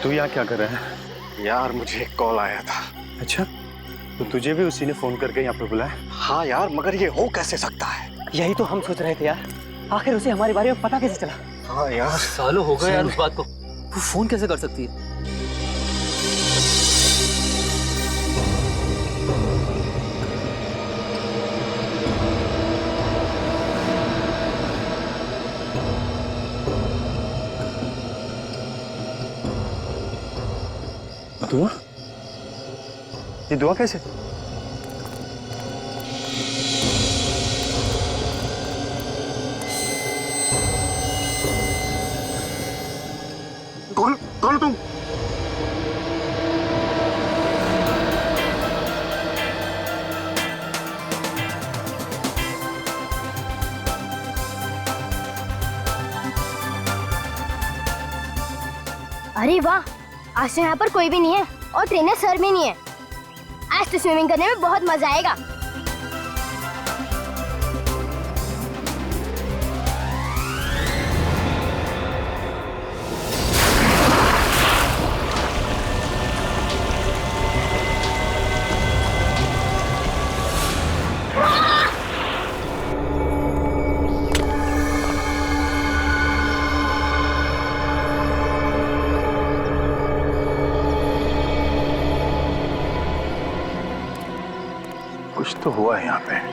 तू यहाँ क्या कर रहा है? यार मुझे एक कॉल आया था। अच्छा, तो तुझे भी उसी ने फोन करके यहाँ पे बुलाया? हाँ यार, मगर ये हो कैसे सकता है? यही तो हम सोच रहे थे यार, आखिर उसे हमारे बारे में पता कैसे चला? हाँ यार, सालों हो गए यार उस बात को, वो फोन कैसे कर सकती है? दुआ? ये दुआ कैसे? कौन कौन तुम? अरे वाह, आज तो यहाँ पर कोई भी नहीं है और ट्रेनर सर भी नहीं है। आज तो स्विमिंग करने में बहुत मजा आएगा। कुछ तो हुआ है यहाँ पे।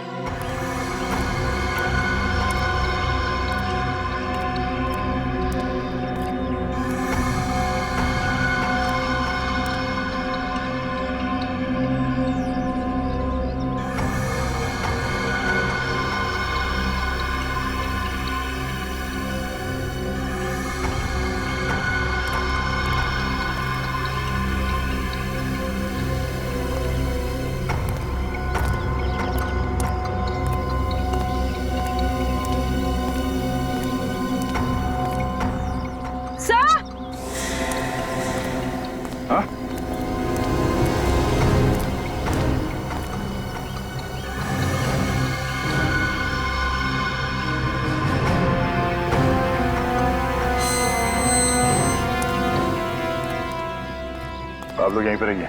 हाँ? आप लोग यहीं पर रहिए।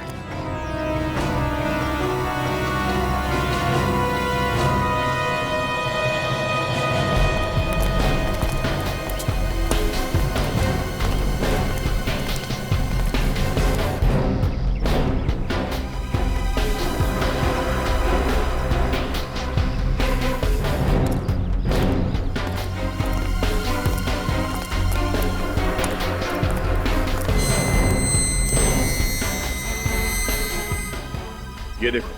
ये देखो,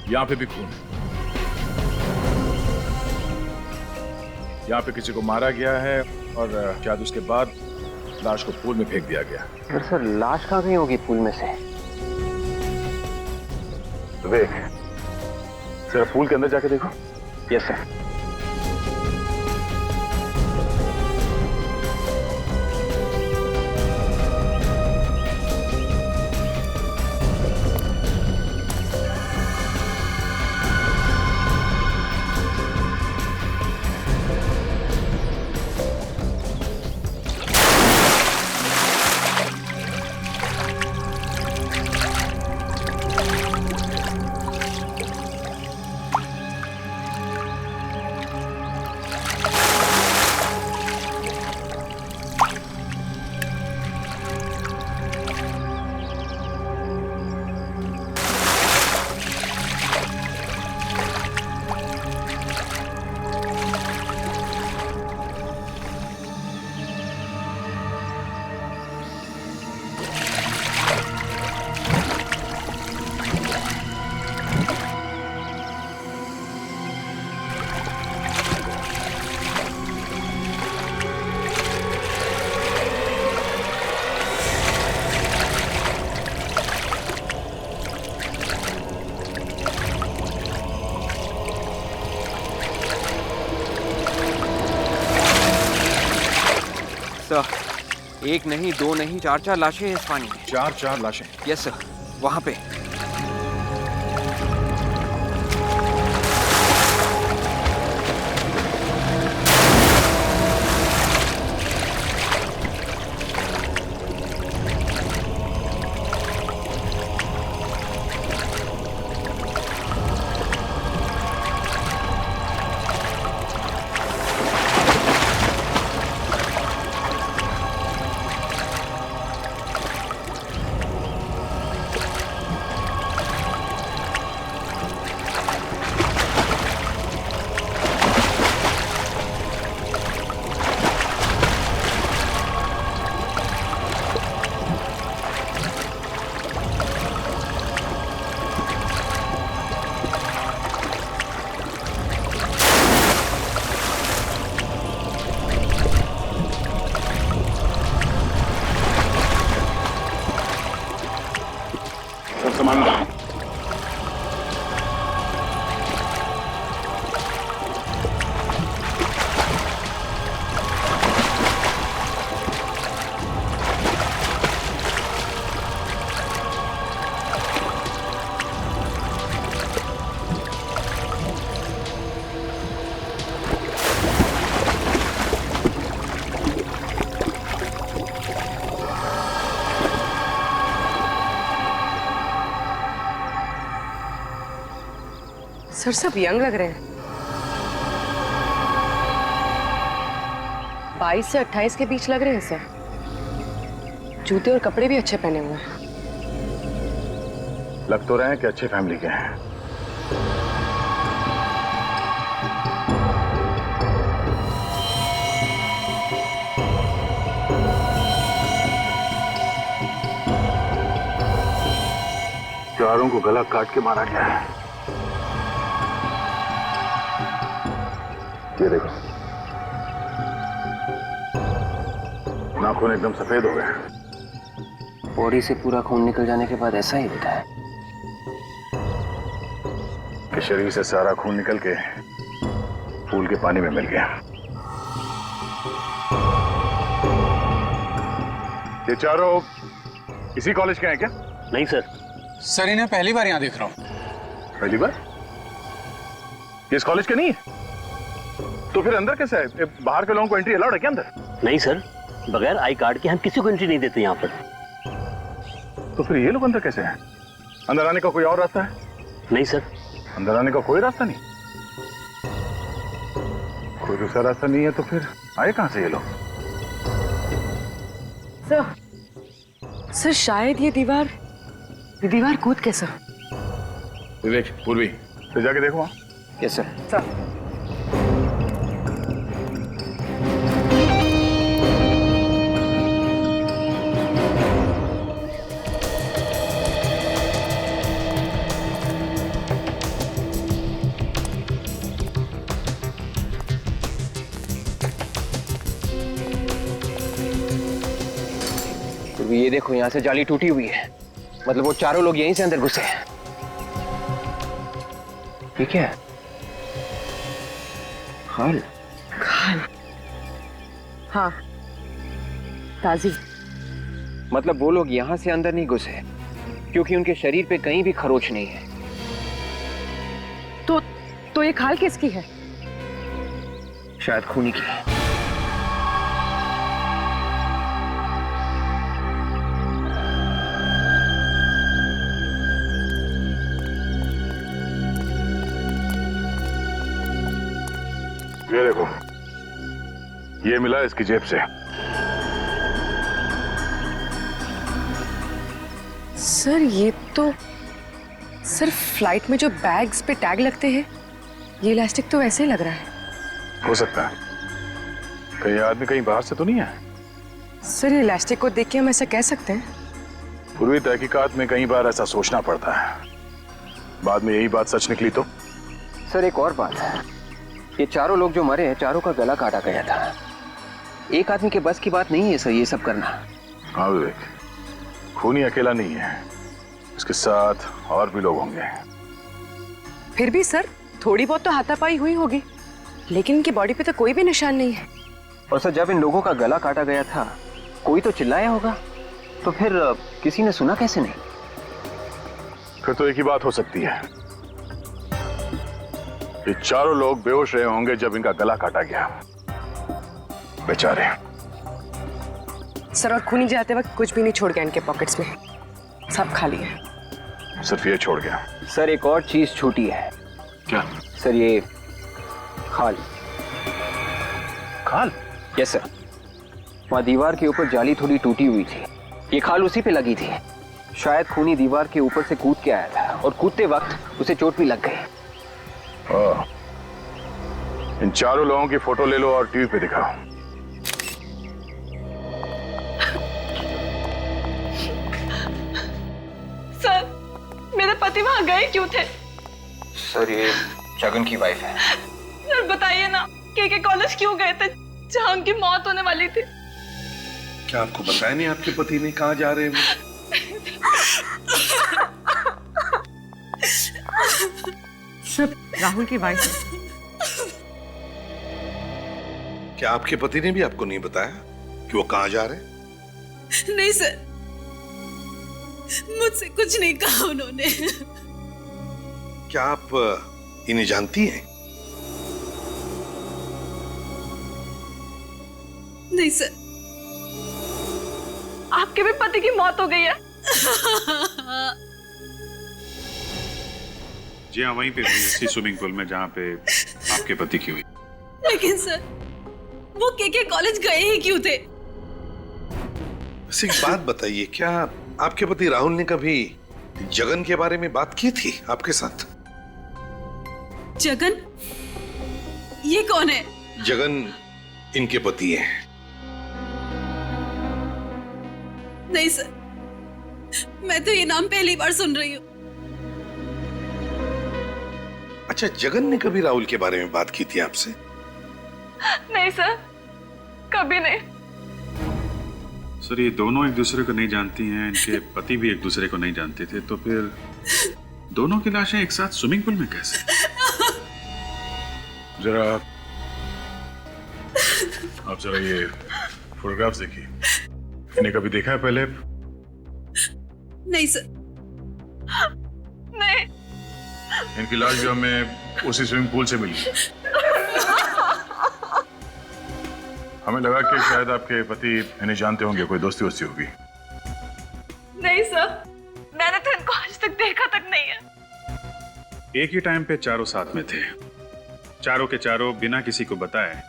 यहाँ पे भी खून है। यहाँ पे किसी को मारा गया है और शायद उसके बाद लाश को पूल में फेंक दिया गया। सर लाश कहाँ गई होगी पूल में से? देख, जरा पूल के अंदर जाके देखो। Yes sir. सर, एक नहीं, दो नहीं, चार चार लाशें हैं इस पानी में। चार लाशें। यस सर, वहाँ पे। सामान लो। सर सब यंग लग रहे हैं। 22 से 28 के बीच लग रहे हैं सर। जूते और कपड़े भी अच्छे पहने हुए हैं। लग तो रहे हैं कि अच्छी फैमिली के हैं। चारों को गला काट के मारा गया है। ये देखो, नाखून एकदम सफेद हो गए। बॉडी से पूरा खून निकल जाने के बाद ऐसा ही होता है कि शरीर से सारा खून निकल के फूल के पानी में मिल गया। ये चारों इसी कॉलेज के हैं क्या? नहीं सर। सर इन्हें पहली बार यहाँ देख रहा हूँ। पहली बार? ये इस कॉलेज के नहीं है? तो फिर अंदर कैसे है? बाहर के लोगों को एंट्री अलाउड है क्या अंदर? नहीं सर, बगैर आई कार्ड के हम किसी को एंट्री नहीं देते यहाँ पर। तो फिर ये लोग अंदर कैसे हैं? अंदर आने का कोई और रास्ता है? नहीं सर। अंदर आने का कोई रास्ता नहीं? कोई दूसरा रास्ता नहीं है तो फिर आए कहां से ये लोग? सर शायद ये दीवार कूद के सर। विवेक, पूर्वी, तो जाके देखो। Yes sir. ये देखो, यहाँ से जाली टूटी हुई है। मतलब वो चारों लोग यहीं से अंदर घुसे हैं। ठीक है, खाल। हाँ, ताजी। मतलब वो लोग यहाँ से अंदर नहीं घुसे क्योंकि उनके शरीर पे कहीं भी खरोच नहीं है। तो ये खाल किसकी है? शायद खूनी की। ये देखो, ये मिला इसकी जेब से। सर ये तो फ्लाइट में जो बैग्स पे टैग लगते हैं, ये इलास्टिक तो वैसे ही लग रहा है। हो सकता है कहीं आदमी कहीं बाहर से तो नहीं है। सर ये इलास्टिक को देख के हम ऐसा कह सकते हैं? पूर्वी तहकीकात में कई बार ऐसा सोचना पड़ता है, बाद में यही बात सच निकली तो। सर एक और बात है, ये चारों लोग जो मरे हैं, चारों का गला काटा गया था। एक आदमी के बस की बात नहीं है सर ये सब करना। हाँ विवेक, खूनी अकेला नहीं है, उसके साथ और भी लोग होंगे। फिर भी सर थोड़ी बहुत तो हाथापाई हुई होगी, लेकिन इनकी बॉडी पे तो कोई भी निशान नहीं है। और सर जब इन लोगों का गला काटा गया था कोई तो चिल्लाया होगा, तो फिर किसी ने सुना कैसे नहीं? फिर तो एक ही बात हो सकती है, ये चारों लोग बेहोश रहे होंगे जब इनका गला काटा गया। बेचारे। सर और खूनी जाते वक्त कुछ भी नहीं छोड़ गया इनके पॉकेट्स में, सब खाली है। सिर्फ ये छोड़ गया। सर एक और चीज छूटी है। क्या? सर ये खाल। खाल? यस सर, वहां दीवार के ऊपर जाली थोड़ी टूटी हुई थी, ये खाल उसी पे लगी थी। शायद खूनी दीवार के ऊपर से कूद के आया था और कूदते वक्त उसे चोट भी लग गई। इन चारों लोगों की फोटो ले लो और टीवी पे दिखाओ। सर मेरे पति वहां गए क्यों थे? सर ये जगन की वाइफ है। सर बताइए ना, के कॉलेज क्यों गए थे जहां उनकी मौत होने वाली थी? क्या आपको बताया नहीं आपके पति ने कहाँ जा रहे हैं? सब राहुल की वाइफ है। क्या आपके पति ने भी आपको नहीं बताया कि वो कहाँ जा रहे हैं? नहीं सर, मुझसे कुछ नहीं कहा उन्होंने। क्या आप इन्हें जानती हैं? नहीं सर, आपके भी पति की मौत हो गई है? जी हाँ, वहीं पे हुई, इसी स्विमिंग पूल में जहाँ पे आपके पति की हुई। लेकिन सर वो के कॉलेज गए ही क्यों थे? वैसे एक बात बताइए, क्या आपके पति राहुल ने कभी जगन के बारे में बात की थी आपके साथ? जगन? ये कौन है? जगन इनके पति हैं। नहीं सर, मैं तो ये नाम पहली बार सुन रही हूँ। अच्छा, जगन ने कभी राहुल के बारे में बात की थी आपसे? नहीं सर, कभी नहीं। सर ये दोनों एक दूसरे को नहीं जानती हैं, इनके पति भी एक दूसरे को नहीं जानते थे, तो फिर दोनों की लाशें एक साथ स्विमिंग पूल में कैसे? जरा आप जरा ये फोटोग्राफ्स देखिए, इन्हें कभी देखा है पहले? नहीं सर, नहीं। इनकी लाश भी हमें उसी स्विमिंग पूल से मिली। हमें लगा कि शायद आपके पति इन्हें जानते होंगे, कोई दोस्ती वोस्ती होगी। नहीं सर, मैंने तो इनको आज तक देखा तक नहीं है। एक ही टाइम पे चारों साथ में थे, चारों के चारों बिना किसी को बताए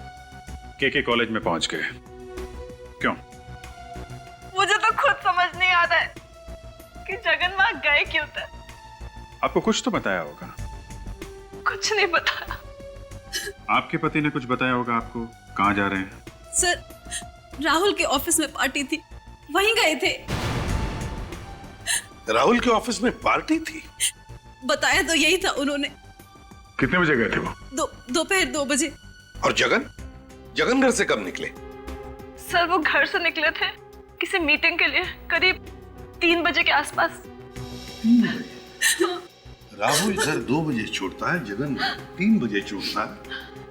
के कॉलेज में पहुंच गए। क्यों? मुझे तो खुद समझ नहीं आ रहा है कि जगन वहां गए क्यों थे। आपको कुछ तो बताया होगा? कुछ नहीं बताया। आपके पति ने कुछ बताया होगा आपको, कहाँ जा रहे हैं? सर राहुल के ऑफिस में पार्टी थी, वहीं गए थे। राहुल के ऑफिस में पार्टी थी? बताया तो यही था उन्होंने। कितने बजे गए थे वो? दोपहर 2 बजे। और जगन घर से कब निकले? सर वो घर से निकले थे किसी मीटिंग के लिए, करीब 3 बजे के आसपास। राहुल घर 2 बजे छूटता है, जगन 3 बजे छूटता है,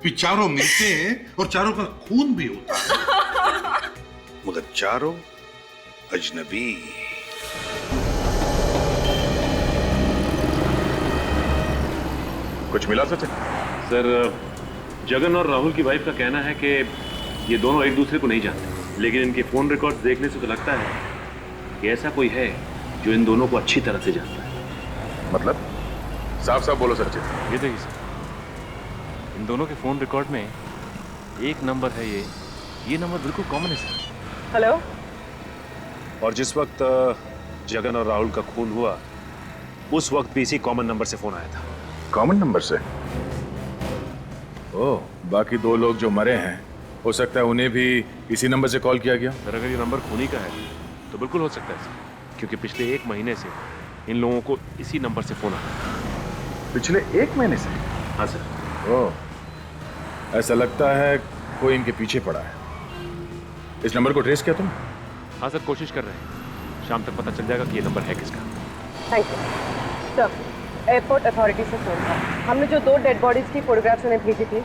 फिर चारों मिलते हैं और चारों का खून भी होता है, मगर चारों अजनबी। कुछ मिला सच? सर जगन और राहुल की वाइफ का कहना है कि ये दोनों एक दूसरे को नहीं जानते, लेकिन इनके फोन रिकॉर्ड्स देखने से तो लगता है कि ऐसा कोई है जो इन दोनों को अच्छी तरह से जानता है। मतलब साफ साफ बोलो सर। ये देखिए सर, इन दोनों के फोन रिकॉर्ड में एक नंबर है, ये नंबर बिल्कुल कॉमन है सर। हेलो। और जिस वक्त जगन और राहुल का खून हुआ उस वक्त भी इसी कॉमन नंबर से फोन आया था। कॉमन नंबर से? ओह, बाकी 2 लोग जो मरे हैं हो सकता है उन्हें भी इसी नंबर से कॉल किया गया। सर अगर ये नंबर खूनी का है तो बिल्कुल हो सकता है सर, क्योंकि पिछले 1 महीने से इन लोगों को इसी नंबर से फोन आया। पिछले 1 महीने से? हाँ सर। ओह, ऐसा लगता है कोई इनके पीछे पड़ा है। इस नंबर को ट्रेस किया तुम? हाँ सर, कोशिश कर रहे हैं, शाम तक पता चल जाएगा कि ये नंबर है किसका। Thank you sir. Airport authority से फोन था, हमने जो 2 डेड बॉडीज की फोटोग्राफ्स उन्हें भेजी थी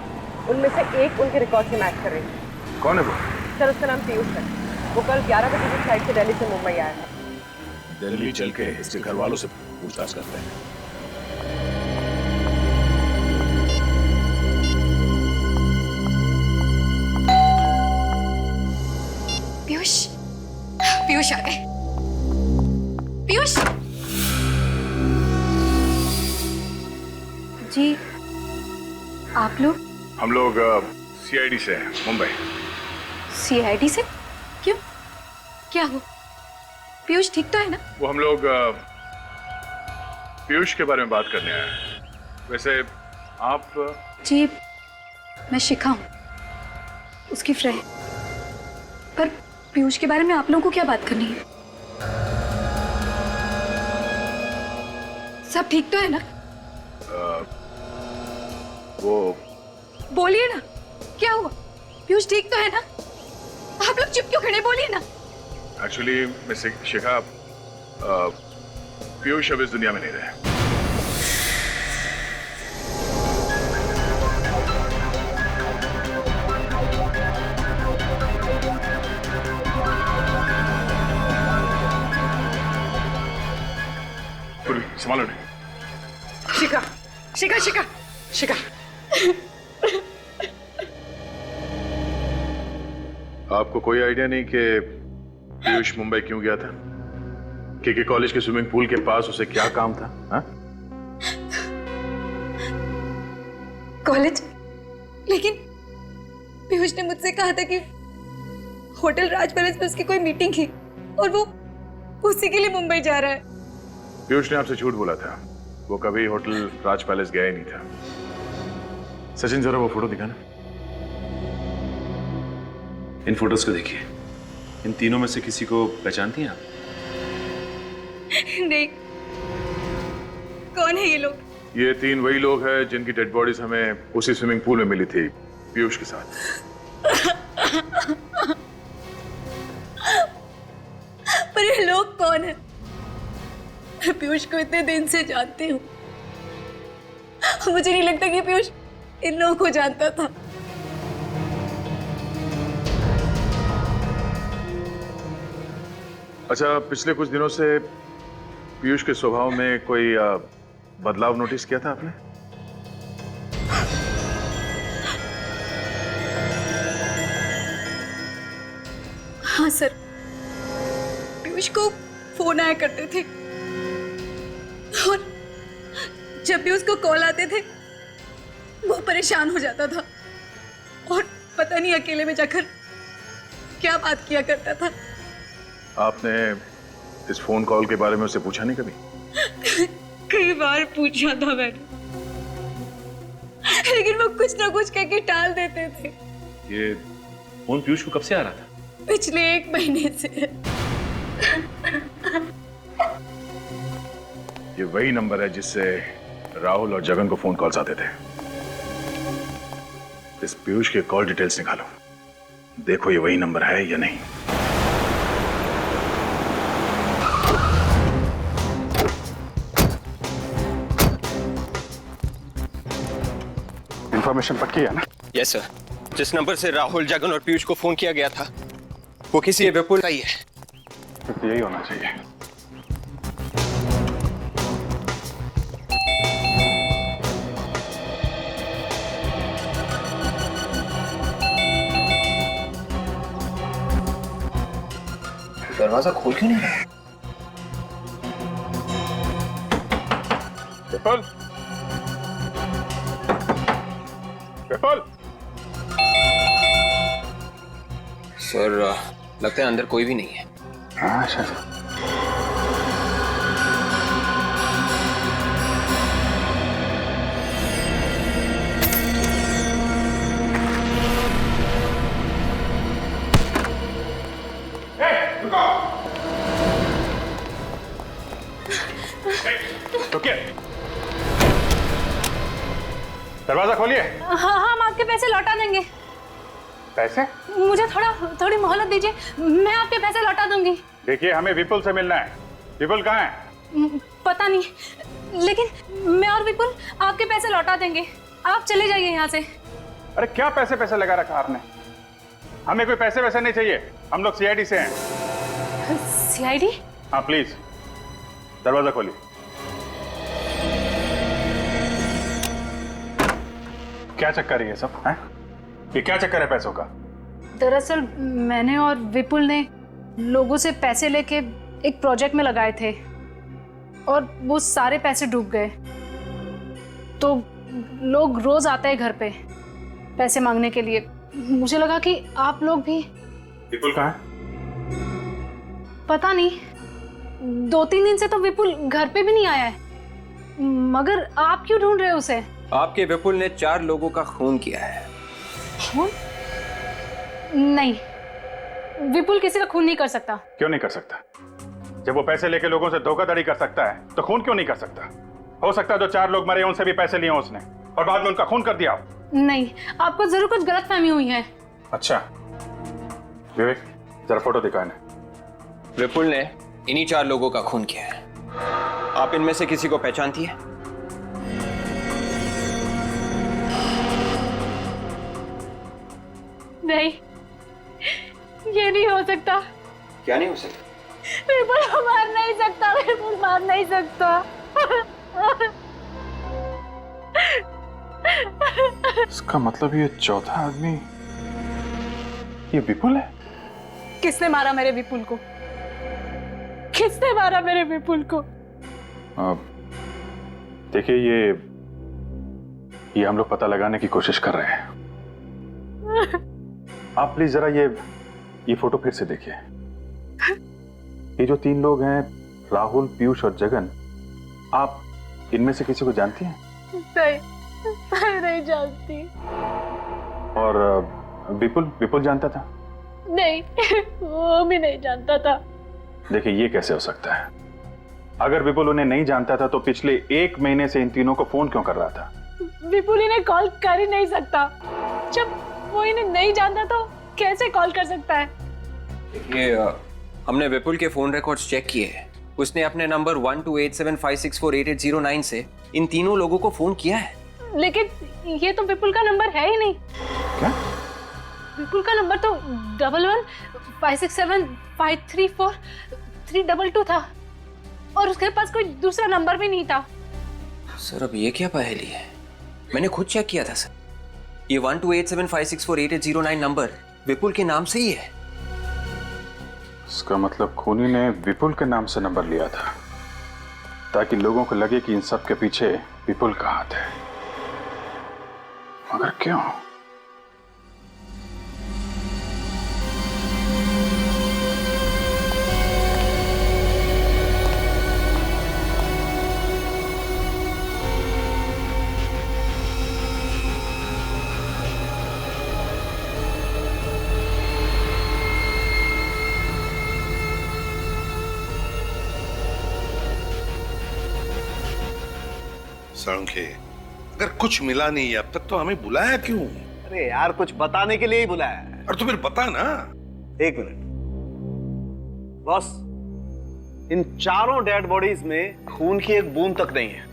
उनमें से एक उनके रिकॉर्ड से मैच कर रही थी। कौन है वो? सर उसका नाम पीयूष है। वो कल 11 बजे की फ्लाइट से दिल्ली से मुंबई आया था। दिल्ली चल के इसके घर वालों से पूछताछ करते हैं। पीयूष, पीयूष आ गए। पीयूष जी, आप लोग? हम लोग सीआईडी से हैं, मुंबई। सीआईडी से? क्यों, क्या हुआ? पीयूष ठीक तो है ना? वो हम लोग पीयूष के बारे में बात करने आए हैं। वैसे आप? जी मैं शिखा हूँ, उसकी फ्रेंड। पर पीयूष के बारे में आप लोगों को क्या बात करनी है? सब ठीक तो है ना? वो बोलिए ना, क्या हुआ? पीयूष ठीक तो है ना? आप लोग चुप क्यों खड़े, बोलिए ना। एक्चुअली मिस शिखा, पीयूष अब इस दुनिया में नहीं रहे। संभालो नहीं। शिखा, शिखा, शिखा, शिखा। आपको कोई आइडिया नहीं कि पीयूष मुंबई क्यों गया था? के कॉलेज के स्विमिंग पूल के पास उसे क्या काम था? हा? कॉलेज? लेकिन पीयूष ने मुझसे कहा था कि होटल राज पैलेस में उसकी कोई मीटिंग थी और वो उसी के लिए मुंबई जा रहा है। पीयूष ने आपसे झूठ बोला था। वो कभी होटल राज पैलेस गया ही नहीं था। सचिन जरा वो फोटो दिखाना। इन फोटोज को देखिए। इन तीनों में से किसी को पहचानती हैं आप? नहीं। कौन है ये लोग? ये तीन वही लोग हैं जिनकी डेड बॉडीज हमें उसी स्विमिंग पूल में मिली थी पीयूष के साथ। पर ये लोग कौन है? मैं पीयूष को इतने दिन से जानती हूँ, मुझे नहीं लगता कि पीयूष इन लोगों को जानता था। अच्छा, पिछले कुछ दिनों से पीयूष के स्वभाव में कोई बदलाव नोटिस किया था आपने? हाँ सर, पीयूष को फोन आया करते थे और जब भी उसको कॉल आते थे वो परेशान हो जाता था और पता नहीं अकेले में जाकर क्या बात किया करता था। आपने इस फोन कॉल के बारे में उससे पूछा नहीं कभी? कई बार पूछा था मैंने, लेकिन वो कुछ ना कुछ कह के टाल देते थे। ये फोन पीयूष को कब से आ रहा था? पिछले 1 महीने से। ये वही नंबर है जिससे राहुल और जगन को फोन कॉल्स आते थे। इस पीयूष के कॉल डिटेल्स निकालो, देखो ये वही नंबर है या नहीं। इंफॉर्मेशन पक्की है ना? Yes sir. जिस नंबर से राहुल, जगन और पीयूष को फोन किया गया था वो किसी विपुल का ही है। तो यही होना चाहिए। दरवाजा खोल क्यों नहीं रहा? विपुल, विपुल। सर लगता है अंदर कोई भी नहीं है। हाँ सर। दरवाजा खोलिए। हाँ, हम आपके पैसे लौटा देंगे। पैसे? मुझे थोड़ी मोहलत दीजिए, मैं आपके पैसे लौटा दूंगी। देखिए, हमें विपुल से मिलना है। विपुल कहाँ है? पता नहीं, लेकिन मैं और विपुल आपके पैसे लौटा देंगे। आप चले जाइए यहाँ से। अरे क्या पैसे लगा रखा आपने? हमें कोई पैसे वैसे नहीं चाहिए, हम लोग सीआईडी से हैं। सीआईडी? हाँ प्लीज दरवाजा खोलिए। क्या चक्कर है ये सब है? ये क्या चक्कर है पैसों का? दरअसल मैंने और विपुल ने लोगों से पैसे लेके एक प्रोजेक्ट में लगाए थे और वो सारे पैसे डूब गए। तो लोग रोज आते हैं घर पे पैसे मांगने के लिए। मुझे लगा कि आप लोग भी। विपुल कहाँ है? पता नहीं, 2-3 दिन से तो विपुल घर पे भी नहीं आया है। मगर आप क्यों ढूंढ रहे हो उसे? आपके विपुल ने 4 लोगों का खून किया है। खून? नहीं, विपुल किसी का खून नहीं कर सकता। क्यों नहीं कर सकता? जब वो पैसे लेके लोगों से धोखाधड़ी कर सकता है तो खून क्यों नहीं कर सकता? हो सकता है जो 4 लोग मरे उनसे भी पैसे लिए उसने और बाद में उनका खून कर दिया। नहीं, आपको जरूर कुछ गलतफहमी हुई है। अच्छा विवेक, जरा फोटो दिखा इन्हें। विपुल ने इन्हीं 4 लोगों का खून किया है। आप इनमें से किसी को पहचानती है? नहीं, ये नहीं हो सकता। क्या नहीं हो सकता? विपुल मार नहीं सकता, विपुल मार नहीं सकता। इसका मतलब ये चौथा आदमी ये विपुल है? किसने मारा मेरे विपुल को? किसने मारा मेरे विपुल को? देखिए ये हम लोग पता लगाने की कोशिश कर रहे हैं। आप प्लीज जरा ये फोटो फिर से देखिए। ये जो 3 लोग हैं, राहुल, पीयूष और जगन, आप इनमें से किसी को जानती हैं? नहीं जानती। और विपुल जानता था? नहीं, वो भी नहीं जानता था। देखिए ये कैसे हो सकता है? अगर विपुल उन्हें नहीं जानता था तो पिछले 1 महीने से इन तीनों को फोन क्यों कर रहा था? विपुल इन्हें कॉल कर ही नहीं सकता। जब वो इन्हें नहीं जानता तो कैसे कॉल कर सकता है? ये हमने विपुल के फोन रिकॉर्ड्स चेक किए हैं। उसने अपने नंबर 128756488009 से इन तीनों लोगों को फोन किया है। लेकिन ये तो विपुल का नंबर है ही नहीं। क्या? विपुल का नंबर तो 1156753432 था और उसके पास कोई दूसरा नंबर भी नहीं था। सर अब ये क्या पहेली है? मैंने खुद चेक किया था सर। ये 128756488009 नंबर विपुल के नाम से ही है। इसका मतलब खूनी ने विपुल के नाम से नंबर लिया था ताकि लोगों को लगे कि इन सब के पीछे विपुल का हाथ है। मगर क्यों? सड़के, अगर कुछ मिला नहीं अब तक तो हमें बुलाया क्यों? अरे यार कुछ बताने के लिए ही बुलाया है। और तो फिर बता ना। 1 मिनट बॉस, इन 4 डेड बॉडीज में खून की एक बूंद तक नहीं है।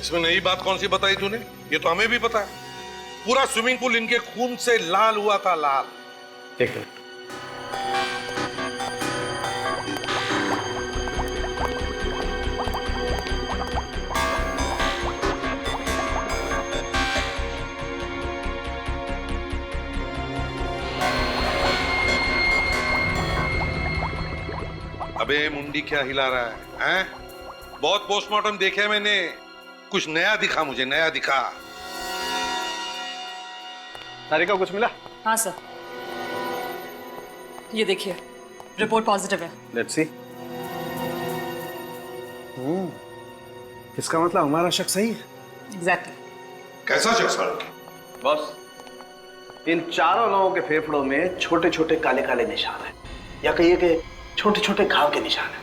इसमें नई बात कौन सी बताई तूने? ये तो हमें भी पता है। पूरा स्विमिंग पूल इनके खून से लाल हुआ था, लाल। 1 मिनट। अबे मुंडी क्या हिला रहा है? हैं? बहुत पोस्टमार्टम देखे मैंने, कुछ नया दिखा मुझे, नया दिखा। तारिका कुछ मिला? हाँ सर, ये देखिए रिपोर्ट पॉजिटिव है। Let's see. इसका मतलब हमारा शक सही है। एग्जैक्टली। कैसा शख्स? बॉस, इन 4 लोगों के फेफड़ों में छोटे छोटे काले काले निशान हैं, या कहिए कि छोटे छोटे घाव के निशान हैं।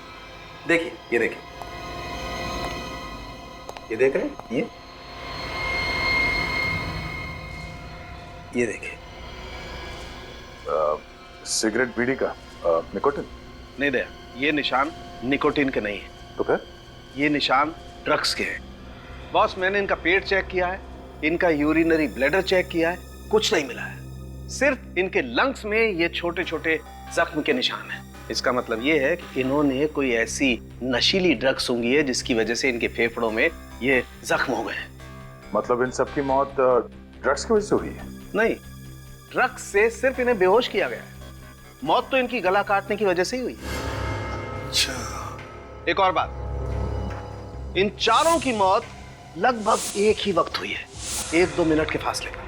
देखिए, ये देखिए, ये देख रहे हैं? ये देखिए। सिगरेट बीड़ी का निकोटिन? नहीं दे, ये निशान निकोटिन के नहीं है। तो फिर? ये निशान ड्रग्स के हैं। बॉस, मैंने इनका पेट चेक किया है, इनका यूरिनरी ब्लैडर चेक किया है, कुछ नहीं मिला है। सिर्फ इनके लंग्स में ये छोटे छोटे जख्म के निशान हैं। इसका मतलब ये है कि इन्होंने कोई ऐसी नशीली ड्रग सूंघी है जिसकी वजह से इनके फेफड़ों में ये जख्म हो गए हैं। मतलब इन सब की मौत ड्रग्स की वजह से हुई है? नहीं, ड्रग्स से सिर्फ इन्हें बेहोश किया गया है। मौत तो इनकी गला काटने की वजह से ही हुई है। अच्छा, एक और बात, इन चारों की मौत लगभग एक ही वक्त हुई है, 1-2 मिनट के फासले पर।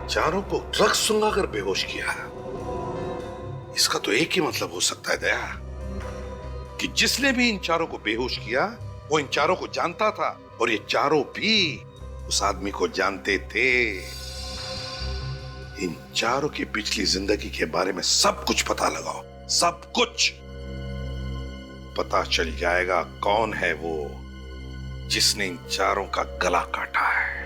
चारों को ड्रग्स सुंघा कर बेहोश किया। इसका तो एक ही मतलब हो सकता है दया, कि जिसने भी इन चारों को बेहोश किया वो इन चारों को जानता था और ये चारों भी उस आदमी को जानते थे। इन चारों की पिछली जिंदगी के बारे में सब कुछ पता लगाओ, सब कुछ पता चल जाएगा कौन है वो जिसने इन चारों का गला काटा है।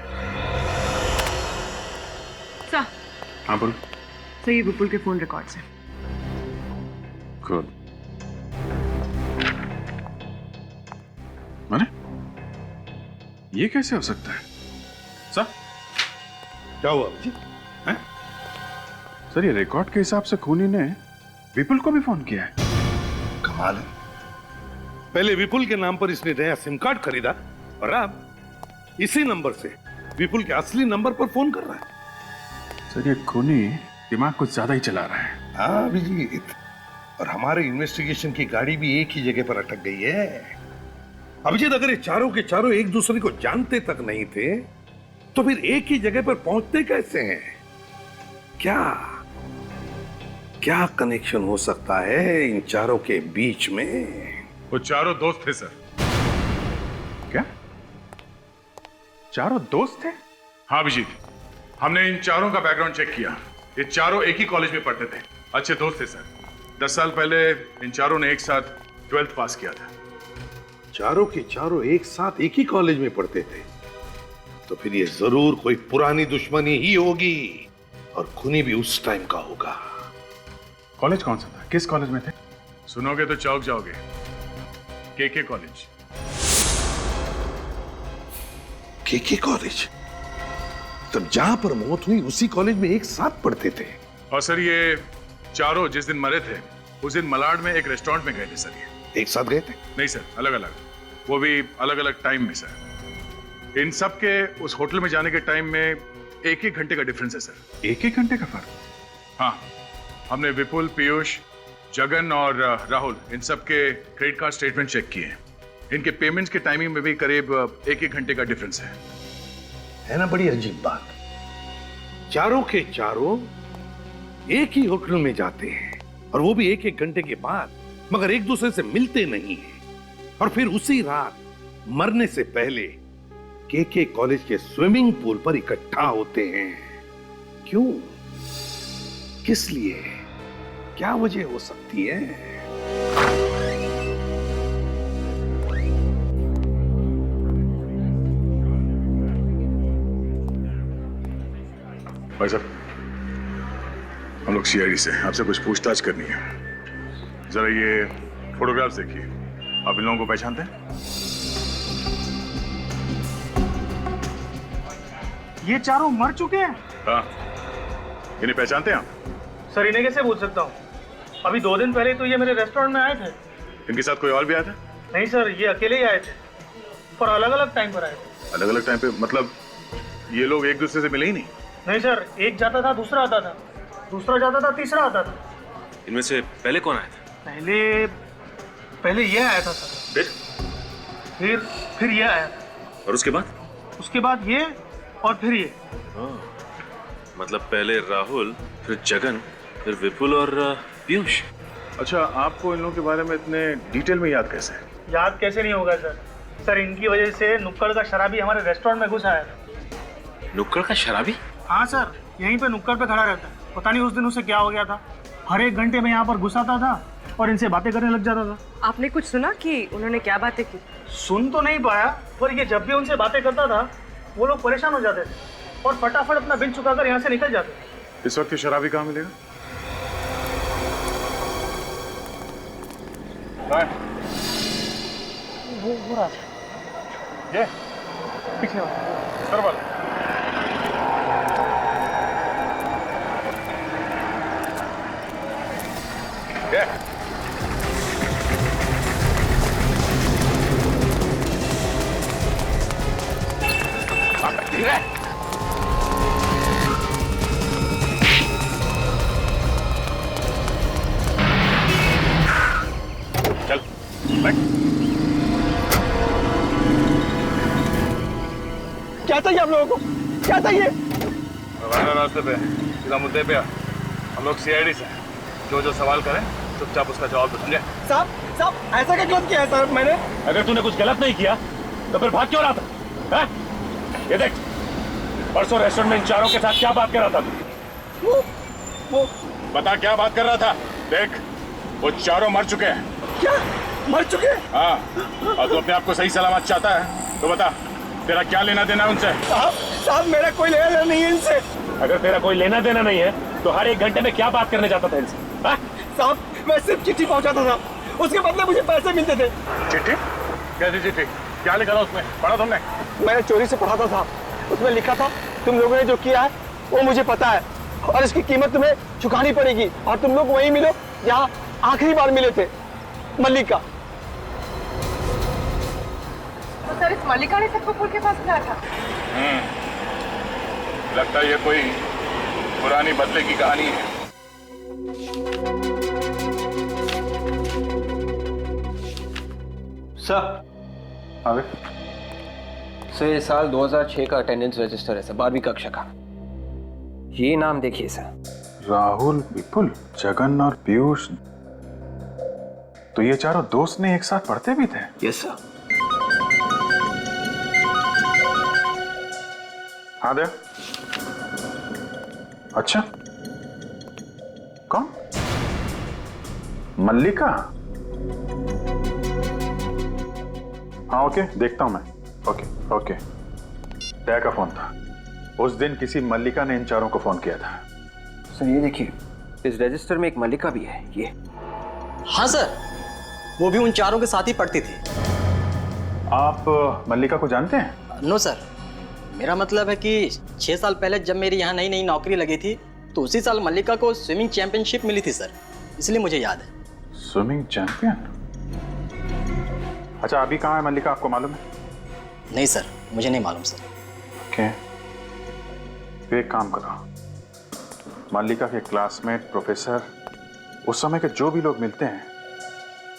सर, हाँ बोलो। सर ये विपुल के फोन रिकॉर्ड्स हैं। गुड। माने ये कैसे हो सकता है? सर क्या हुआ जी? हैं? सर ये रिकॉर्ड के हिसाब से खूनी ने विपुल को भी फोन किया है। कमाल है। पहले विपुल के नाम पर इसने नया सिम कार्ड खरीदा और अब इसी नंबर से विपुल के असली नंबर पर फोन कर रहा है। सर ये खूनी दिमाग कुछ ज्यादा ही चला रहा है। हाँ अभिजीत, और हमारे इन्वेस्टिगेशन की गाड़ी भी एक ही जगह पर अटक गई है। अभिजीत, अगर ये चारों के चारों एक दूसरे को जानते तक नहीं थे तो फिर एक ही जगह पर पहुंचते कैसे हैं? क्या कनेक्शन हो सकता है इन चारों के बीच में? वो चारों दोस्त थे सर। क्या चारों दोस्त थे? हाँ अभिजीत, हमने इन चारों का बैकग्राउंड चेक किया। ये चारों एक ही कॉलेज में पढ़ते थे, अच्छे दोस्त थे सर। 10 साल पहले इन चारों ने एक साथ 12th पास किया था। चारों के चारों एक साथ एक ही कॉलेज में पढ़ते थे, तो फिर ये जरूर कोई पुरानी दुश्मनी ही होगी और खूनी भी उस टाइम का होगा। कॉलेज कौन सा था? किस कॉलेज में थे? सुनोगे तो चौंक जाओगे। केके कॉलेज। केके कॉलेज? तब जहां पर मौत हुई उसी कॉलेज में एक साथ पढ़ते थे। और सर ये चारों जिस दिन मरे थे उस दिन मलाड में एक रेस्टोरेंट में गए थे सर। ये एक साथ गए थे? नहीं सर, अलग अलग, वो भी अलग अलग टाइम में सर। इन सब के उस होटल में जाने के टाइम में 1-1 घंटे का डिफरेंस है सर। 1-1 घंटे का फर्क? हाँ, हमने विपुल, पीयूष, जगन और राहुल इन सब के क्रेडिट कार्ड स्टेटमेंट चेक किए हैं। इनके पेमेंट्स के टाइमिंग में भी करीब 1-1 घंटे का डिफरेंस है ना? बड़ी अजीब बात। चारों के चारों एक ही होटल में जाते हैं और वो भी 1-1 घंटे के बाद, मगर एक दूसरे से मिलते नहीं हैं। और फिर उसी रात मरने से पहले केके कॉलेज के स्विमिंग पूल पर इकट्ठा होते हैं। क्यों? किस लिए? क्या वजह हो सकती है? भाई साहब, हम लोग सीआईडी से आपसे कुछ पूछताछ करनी है। जरा ये फोटोग्राफ्स देखिए, आप इन लोगों को पहचानते हैं? ये चारों मर चुके हैं? हाँ, इन्हें पहचानते हैं आप? सर इन्हें कैसे पूछ सकता हूँ? अभी 2 दिन पहले तो ये मेरे रेस्टोरेंट में आए थे। इनके साथ कोई और भी आया था? नहीं सर, ये अकेले ही आए थे, पर अलग अलग टाइम पर आए थे। अलग अलग टाइम पे? मतलब ये लोग एक दूसरे से मिले ही नहीं? नहीं सर, एक जाता था दूसरा आता था, दूसरा जाता था तीसरा आता था। इनमें से पहले कौन आया था? पहले ये आया था सर। फिर ये आया था। और उसके बाद? उसके बाद ये और फिर ये। मतलब पहले राहुल, फिर जगन, फिर विपुल और पीयूष। अच्छा, आपको इन लोगों के बारे में इतने डिटेल में याद कैसे है? याद कैसे नहीं होगा सर? सर इनकी वजह से नुक्कड़ का शराबी हमारे रेस्टोरेंट में घुस आया था। नुक्कड़ का शराबी? हाँ सर, यहीं पे नुक्कड़ पे खड़ा रहता है। पता नहीं उस दिन उसे क्या हो गया था, हर 1 घंटे में यहाँ पर घुस आता था और इनसे बातें करने लग जाता था। आपने कुछ सुना कि उन्होंने क्या बातें की? सुन तो नहीं पाया, पर ये जब भी उनसे बातें करता था वो लोग परेशान हो जाते थे और फटाफट अपना बिल चुकाकर यहाँ से निकल जाते थे। इस वक्त शराबी कहाँ मिलेगा? वो रहा ये पीछे वाला। धीरे। चल बैठ। क्या चाहिए आप लोगों को? क्या चाहिए? रवाना रास्ते पे सीधा मुद्दे पे आ। हम लोग सीआईडी से हैं। जो सवाल करें चुपचाप उसका जवाब दो, समझे? साहब ऐसा क्या गलत किया है सर मैंने? अगर तूने कुछ गलत नहीं किया तो फिर भाग क्यों रहा था? हाँ? ये देख, परसों रेस्टोरेंट में इन चारों के साथ क्या बात कर रहा था तू? वो बता, क्या बात कर रहा था? देख, वो चारों मर चुके हैं। क्या मर चुके हैं? हाँ, और तू अपने आप को सही सलामत चाहता है तो बता, तेरा क्या लेना देना उनसे? साहब मेरा कोई लेना देना नहीं है इनसे। अगर तेरा कोई लेना देना नहीं है तो हर एक घंटे में क्या बात करने जाता था इनसे? हाँ? साहब मैं सिर्फ चिट्ठी पहुंचाता था, उसके बदले मुझे पैसे मिलते थे। चिट्ठी? कैसी चिट्ठी? क्या लिखा था उसमें? पढ़ा तुमने? मैंने चोरी से पढ़ा था, उसमें लिखा था तुम लोगों ने जो किया है वो मुझे पता है और इसकी कीमत तुम्हें चुकानी पड़ेगी और तुम लोग वहीं मिलो जहाँ आखिरी बार मिले थे, मल्लिका। तो सर इस मल्लिका ने सबको पुल के पास बुलाया था? लगता है ये कोई पुरानी बदले की कहानी है। सर, अबे सर ये साल 2006 का अटेंडेंस रजिस्टर है सर, 12वीं कक्षा का। ये नाम देखिए सर, राहुल, विपुल, जगन और पीयूष। तो ये चारों दोस्त ने एक साथ पढ़ते भी थे? Yes sir. हाँ दे। अच्छा, कौन? मल्लिका? हाँ ओके, देखता हूं मैं। ओके। दया का फोन था। उस दिन किसी मल्लिका ने इन चारों को फोन किया था। सर ये देखिए, इस रजिस्टर में एक मल्लिका भी है, ये। हाँ सर, वो भी उन चारों के साथ ही पढ़ती थी। आप मल्लिका को जानते हैं? नो सर, मेरा मतलब है कि 6 साल पहले जब मेरी यहाँ नई नई नौकरी लगी थी तो उसी साल मल्लिका को स्विमिंग चैंपियनशिप मिली थी सर, इसलिए मुझे याद है। Swimming champion? अच्छा, अभी कहाँ है मल्लिका, आपको मालूम है? नहीं सर, मुझे नहीं मालूम सर। ओके, फिर एक काम करो, मल्लिका के क्लासमेट, प्रोफेसर, उस समय के जो भी लोग मिलते हैं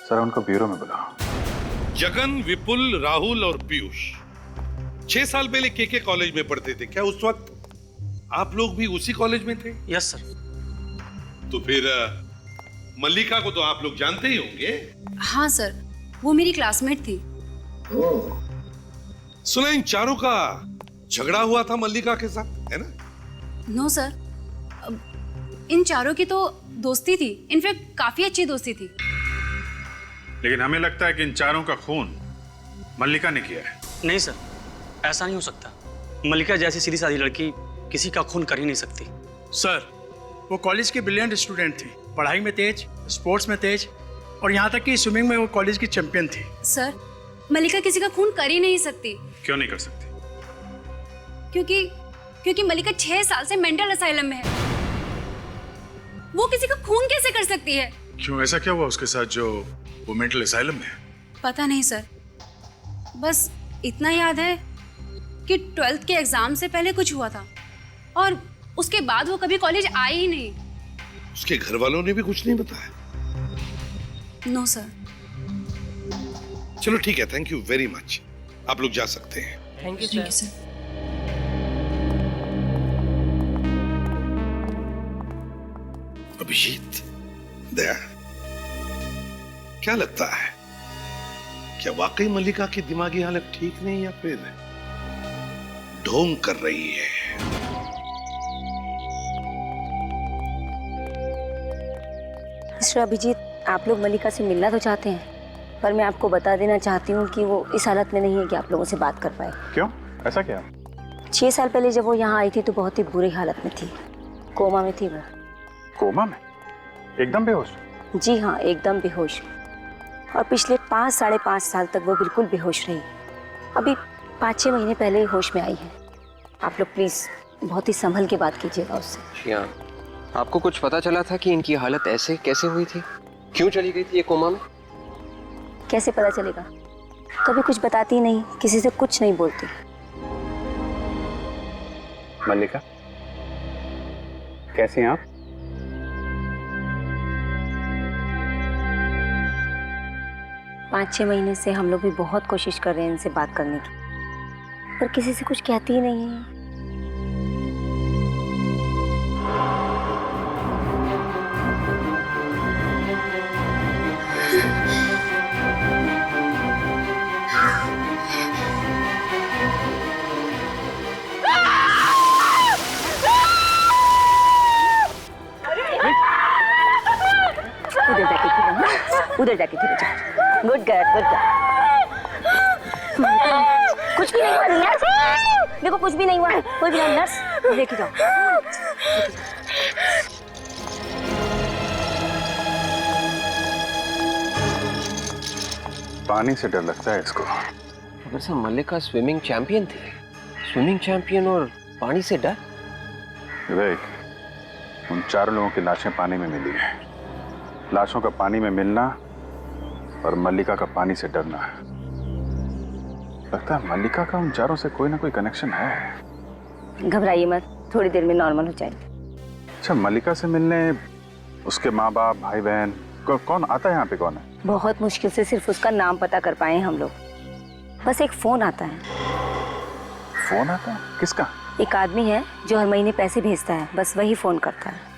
सर, उनको ब्यूरो में बुलाओ। जगन, विपुल, राहुल और पीयूष 6 साल पहले के कॉलेज में पढ़ते थे। क्या उस वक्त आप लोग भी उसी कॉलेज में थे? Yes sir. तो फिर मल्लिका को तो आप लोग जानते ही होंगे। हाँ सर, वो मेरी क्लासमेट थी। सुना इन चारों का झगड़ा हुआ था मल्लिका के साथ, है ना? नो सर, इन चारों की तो दोस्ती थी, इनफैक्ट काफी अच्छी दोस्ती थी। लेकिन हमें लगता है कि इन चारों का खून मल्लिका ने किया है। नहीं सर, ऐसा नहीं हो सकता। मल्लिका जैसी सीधी सादी लड़की किसी का खून कर ही नहीं सकती। सर, वो कॉलेज की ब्रिलियंट स्टूडेंट थी, पढ़ाई में तेज, स्पोर्ट्स में तेज और यहाँ तक कि स्विमिंग में वो कॉलेज की चैंपियन थी। सर, मल्लिका किसी का खून कर ही नहीं सकती। क्यों नहीं कर सकती? क्योंकि मल्लिका 6 साल से मेंटल असाइलम में है। वो किसी का खून कैसे कर सकती है? क्यों, ऐसा क्या हुआ उसके साथ जो वो मेंटल असाइलम में है? पता नहीं सर, बस इतना याद है कि 12th के एग्जाम से पहले कुछ हुआ था और उसके बाद वो कभी कॉलेज आई ही नहीं। उसके घर वालों ने भी कुछ नहीं बताया? No sir. चलो ठीक है, थैंक यू वेरी मच, आप लोग जा सकते हैं। Thank you sir. Abhijeet, Daya, क्या लगता है, क्या वाकई मल्लिका की दिमागी हालत ठीक नहीं या फिर ढोंग कर रही है? मिस्टर अभिजीत, आप लोग मल्लिका से मिलना तो चाहते हैं, पर मैं आपको बता देना चाहती हूँ कि वो इस हालत में नहीं है कि आप लोगों से बात कर पाए। क्यों, ऐसा क्या? 6 साल पहले जब वो यहाँ आई थी तो बहुत ही बुरी हालत में थी, कोमा में थी वो। कोमा में? एकदम बेहोश? जी हाँ, एकदम बेहोश। और पिछले 5 - 5.5 साल तक वो बिल्कुल बेहोश रही। अभी 5-6 महीने पहले ही होश में आई है। आप लोग प्लीज़ बहुत ही संभल के बात कीजिएगा उससे। आपको कुछ पता चला था कि इनकी हालत ऐसे कैसे हुई थी? क्यों चली गई थी ये कोमा में? कैसे पता चलेगा? कभी कुछ बताती नहीं, किसी से कुछ नहीं बोलती। मल्लिका, कैसी हैं आप? पाँच 6 महीने से हम लोग भी बहुत कोशिश कर रहे हैं इनसे बात करने की, पर किसी से कुछ कहती ही नहीं है। उधर जाके फिर जा। Good girl, good girl. कुछ भी नहीं हुआ नर्स, देखो कुछ भी नहीं हुआ है, कोई भी नहीं। नर्स लेके जाओ। पानी से डर लगता है इसको। अगर सर मल्लिका स्विमिंग चैंपियन थी, स्विमिंग चैंपियन और पानी से डर? विवेक, उन 4 लोगों की लाशें पानी में मिली हैं। लाशों का पानी में मिलना और मल्लिका का पानी से डरना, लगता है मल्लिका का उन 4 से कोई ना कोई कनेक्शन है। घबराइए मत, थोड़ी देर में नॉर्मल हो जाएगी। अच्छा, मल्लिका से मिलने उसके माँ बाप, भाई बहन कौन आता है यहाँ पे? कौन है? बहुत मुश्किल से सिर्फ उसका नाम पता कर पाए हैं हम लोग। बस एक फोन आता है। फोन आता है? किसका? एक आदमी है जो हर महीने पैसे भेजता है, बस वही फोन करता है।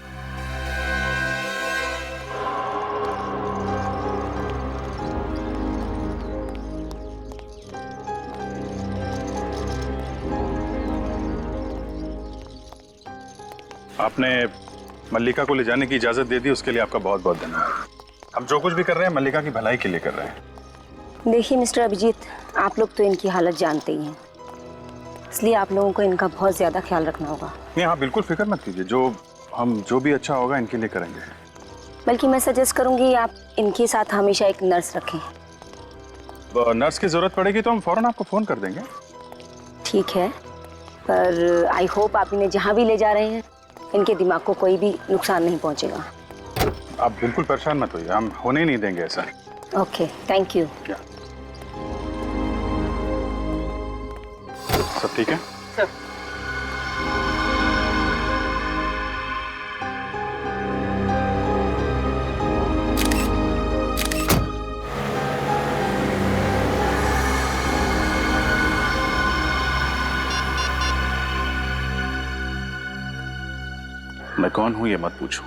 आपने मल्लिका को ले जाने की इजाजत दे दी, उसके लिए आपका बहुत बहुत धन्यवाद। हम जो कुछ भी कर रहे हैं मल्लिका की भलाई के लिए कर रहे हैं। देखिए मिस्टर अभिजीत, आप लोग तो इनकी हालत जानते ही हैं, इसलिए आप लोगों को इनका बहुत ज्यादा ख्याल रखना होगा। नहीं, हाँ बिल्कुल फिक्र मत कीजिए, जो भी अच्छा होगा इनके लिए करेंगे। बल्कि मैं सजेस्ट करूंगी आप इनके साथ हमेशा एक नर्स रखें। नर्स की जरूरत पड़ेगी तो हम फौरन आपको फोन कर देंगे। ठीक है, पर आई होप आप इन्हें जहाँ भी ले जा रहे हैं इनके दिमाग को कोई भी नुकसान नहीं पहुंचेगा। आप बिल्कुल परेशान मत होइए, हम होने ही नहीं देंगे ऐसा। Okay, thank you. सब ठीक है? सर। मैं कौन हूं ये मत पूछो,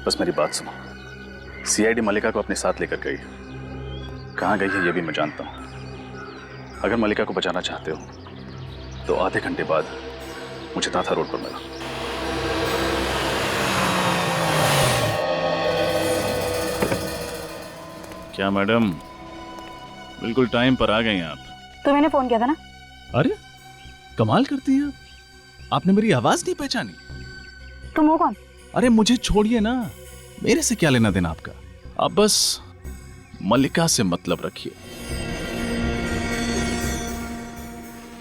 बस मेरी बात सुनो। सीआईडी मल्लिका को अपने साथ लेकर गई, कहां गई है ये भी मैं जानता हूं। अगर मल्लिका को बचाना चाहते हो तो आधे घंटे बाद मुझे ताथा रोड पर मिला। क्या मैडम, बिल्कुल टाइम पर आ गई आप। तो मैंने फोन किया था ना। अरे कमाल करती हैं आपने मेरी आवाज नहीं पहचानी। तुम हो कौन? अरे मुझे छोड़िए ना, मेरे से क्या लेना देना आपका। आप बस मल्लिका से मतलब रखिए।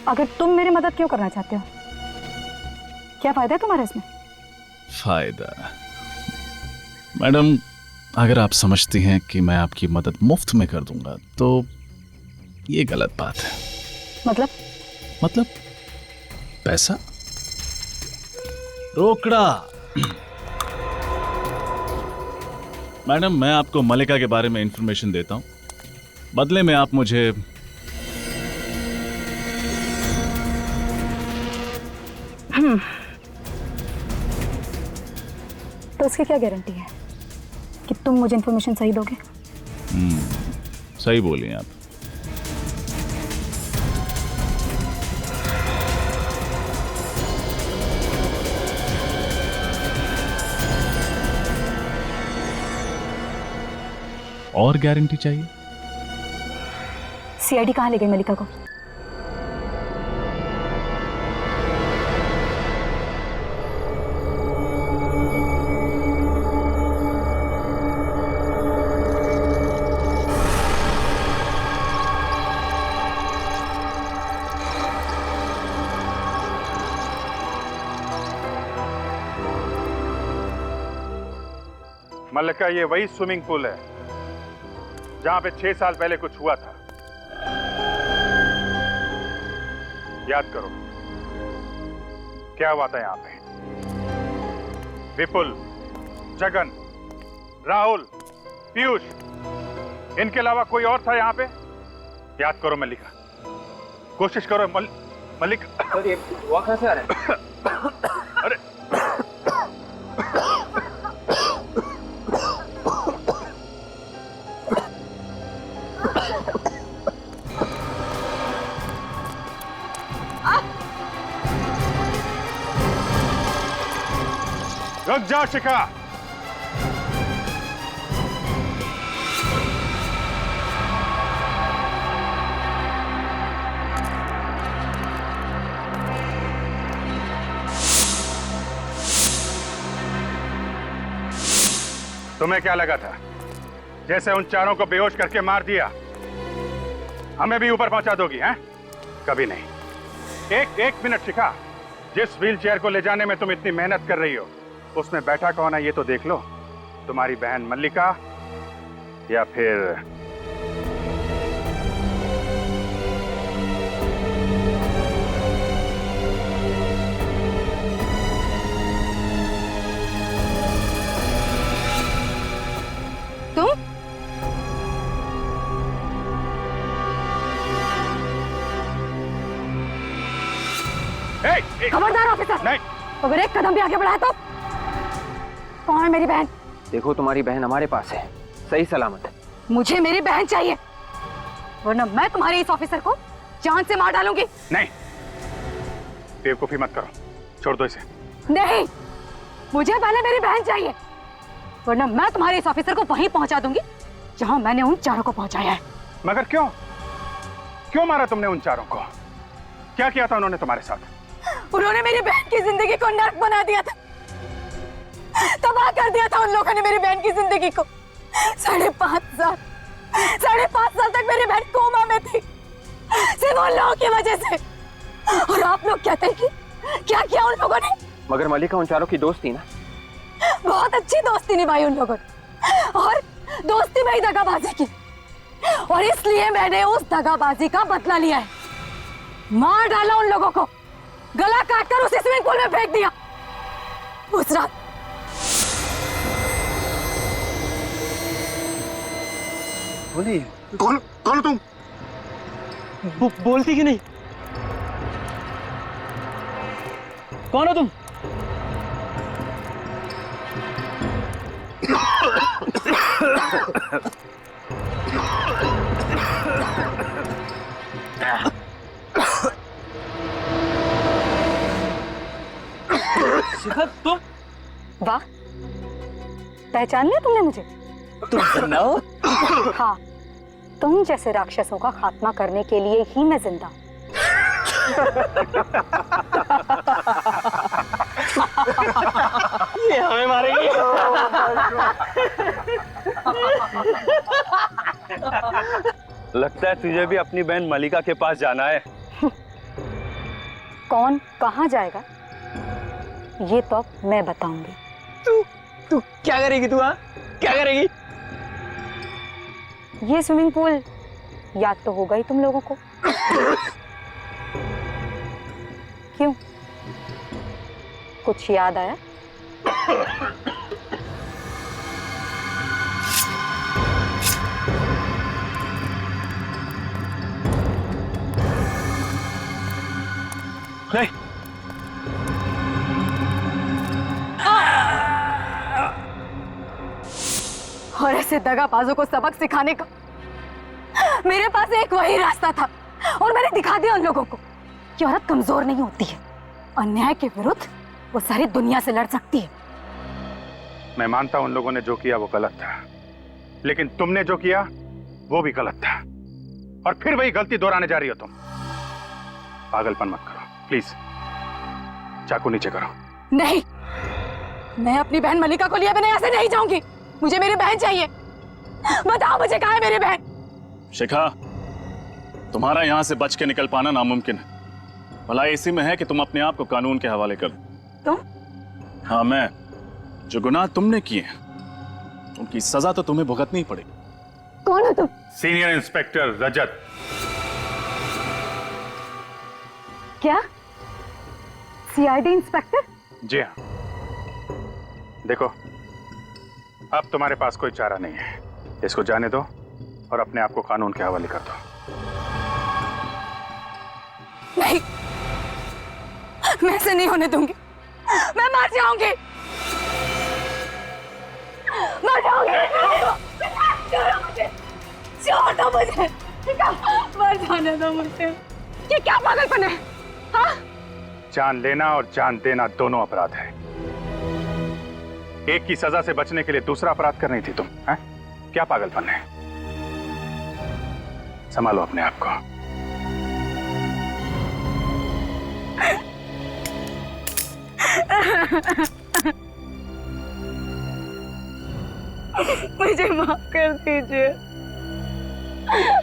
अगर तुम मेरी मदद क्यों करना चाहते हो? क्या फायदा है तुम्हारा इसमें? फायदा? मैडम, अगर आप समझती हैं कि मैं आपकी मदद मुफ्त में कर दूंगा तो ये गलत बात है। मतलब पैसा, रोकड़ा। मैडम, मैं आपको मल्लिका के बारे में इंफॉर्मेशन देता हूं, बदले में आप मुझे तो उसकी क्या गारंटी है कि तुम मुझे इंफॉर्मेशन सही दोगे? सही बोलिए आप। और गारंटी चाहिए? सीआईडी कहाँ ले गई मल्लिका को? मल्लिका, ये वही स्विमिंग पूल है जहां पे 6 साल पहले कुछ हुआ था। याद करो क्या हुआ था यहाँ पे। विपुल, जगन, राहुल, पीयूष, इनके अलावा कोई और था यहाँ पे? याद करो मल्लिका, कोशिश करो। मल्लिका, सर ये हुआ कहाँ से आ रहा है? अरे रुक जाओ शिखा। तुम्हें क्या लगा था जैसे उन चारों को बेहोश करके मार दिया हमें भी ऊपर पहुंचा दोगी? हैं? कभी नहीं। एक मिनट शिखा, जिस व्हील चेयर को ले जाने में तुम इतनी मेहनत कर रही हो उसमें बैठा कौन है ये तो देख लो। तुम्हारी बहन मल्लिका या फिर तुम? खबरदार ऑफिसर, नहीं। अगर एक कदम भी आगे बढ़ाए तो। कौन है मेरी बहन? देखो तुम्हारी बहन हमारे पास है, सही सलामत। मुझे मेरी बहन चाहिए, वरना मैं तुम्हारे इस ऑफिसर को जान से मार डालूंगी। नहीं, बेवकूफी मत करो, छोड़ दो इसे। नहीं, मुझे पहले मेरी बहन चाहिए, वरना मैं तुम्हारे इस ऑफिसर को वहीं पहुंचा दूंगी जहां मैंने उन चारों को पहुंचाया है। मगर क्यों? क्यों मारा तुमने उन चारों को? क्या किया था उन्होंने तुम्हारे साथ? उन्होंने मेरी बहन की जिंदगी को नर्क बना दिया था, तबाह कर दिया था उन लोगों ने मेरी बहन की जिंदगी को। 5.5 साल तक मेरी बहन कोमा में थी, सिर्फ उन लोगों की वजह से। और आप लोग कहते हैं कि क्या किया उन लोगों ने? मगर मल्लिका उन चारों की दोस्त थी ना। बहुत अच्छी दोस्ती निभाई उन लोगों ने, और दोस्ती में ही दगाबाजी की, और इसलिए मैंने उस दगाबाजी का बदला लिया है। मार डाला उन लोगों को, गला काटकर उसी स्विमिंग पूल में फेंक दिया। उस रात बोलिए, कौन हो तुम? बोलती कि नहीं? कौन हो तुम? शिखा, तुम? वाह, पहचान लिया तुमने मुझे? तुम सुनाओ। हाँ, तुम जैसे राक्षसों का खात्मा करने के लिए ही मैं जिंदा हूं। ये हमें मारेंगे। लगता है तुझे भी अपनी बहन मल्लिका के पास जाना है। कौन कहाँ जाएगा ये तो अब मैं बताऊंगी। तू क्या करेगी? तू क्या करेगी? ये स्विमिंग पूल याद तो होगा ही तुम लोगों को। क्यों, कुछ याद आया? नहीं। और ऐसे दगाबाजों को सबक सिखाने का मेरे पास एक वही रास्ता था, और मैंने दिखा दिया उन लोगों को कि औरत कमजोर नहीं होती है, अन्याय के विरुद्ध वो सारी दुनिया से लड़ सकती है। मैं मानता हूं उन लोगों ने जो किया वो गलत था, लेकिन तुमने जो किया वो भी गलत था, और फिर वही गलती दोहराने जा रही हो तुम। पागलपन मत करो प्लीज, चाकू नीचे करो। नहीं, मैं अपनी बहन मल्लिका को लिए बिना ऐसे नहीं जाऊंगी। मुझे मेरी बहन चाहिए, बताओ मुझे कहाँ है मेरी बहन? शिखा, तुम्हारा यहाँ से बच के निकल पाना नामुमकिन है। भलाई इसी में है कि तुम अपने आप को कानून के हवाले कर दो। तुम? हाँ, मैं। जो गुनाह तुमने किए उनकी सजा तो तुम्हें भुगतनी ही पड़ेगी। कौन हो तुम? सीनियर इंस्पेक्टर रजत। क्या? CID inspector? जी हाँ। देखो, अब तुम्हारे पास कोई चारा नहीं है। इसको जाने दो और अपने आप को कानून के हवाले कर दो। नहीं, मैं ऐसे नहीं होने दूंगी। मैं मर जाऊंगी, मर जाऊंगी। छोड़ दो मुझे, मर जाने दो मुझे। ये क्या पागलपन है? हाँ? जान लेना और जान देना दोनों अपराध है। एक की सजा से बचने के लिए दूसरा अपराध कर रही थी तुम, हैं? क्या पागलपन है? संभालो अपने आप को। मुझे माफ कर दीजिए,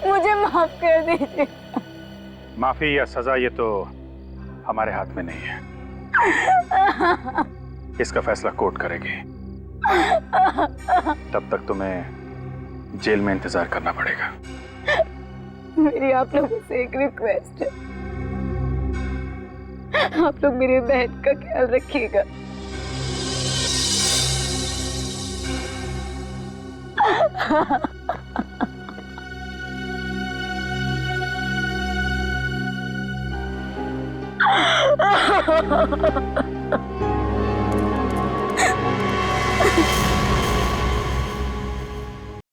मुझे माफ कर दीजिए। माफी या सजा ये तो हमारे हाथ में नहीं है। इसका फैसला कोर्ट करेगी। तब तक तुम्हें जेल में इंतजार करना पड़ेगा। मेरी आप लोगों से एक रिक्वेस्ट है, आप लोग मेरी बहन का ख्याल रखिएगा।